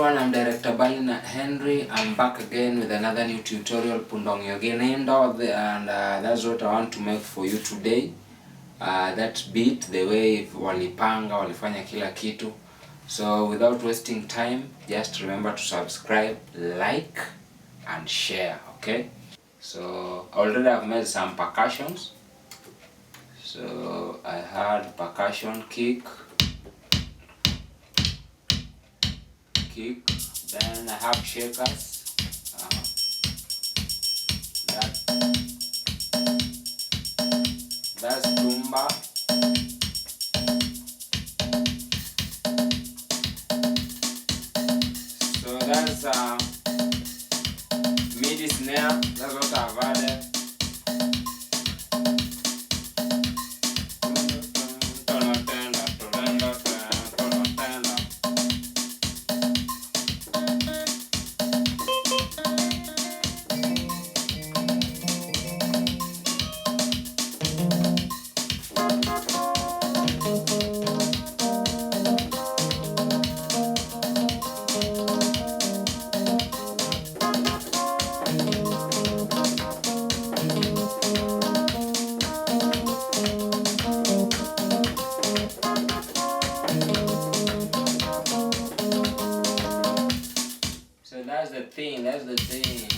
everyone, I'm Director Balin Henry. I'm back again with another new tutorial, Punda Ongi'iyo Nindo, and that's what I want to make for you today. That beat, the way walipanga, walifanya kila kitu. So without wasting time, just remember to subscribe, like, and share, okay? So I already have made some percussions. So I had percussion kick, then I have shakers. That's tumba. So that's midi snare. That's what I've added. So that's the thing.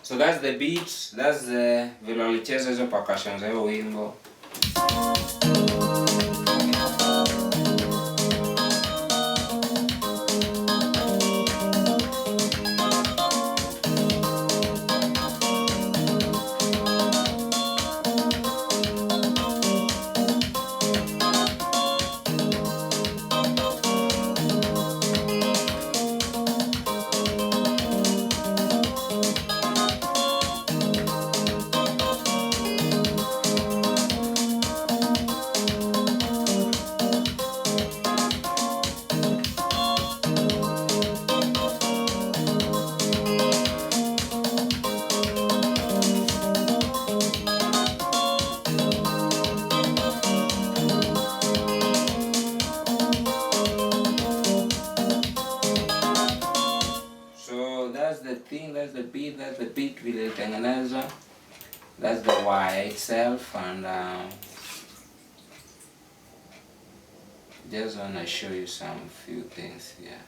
So that's the beat, that's the vile walicheza hizo percussions za hiyo wimbo. thing, that's the beat, vile itengenezwa. That's the wire itself, and just wanna show you some few things here.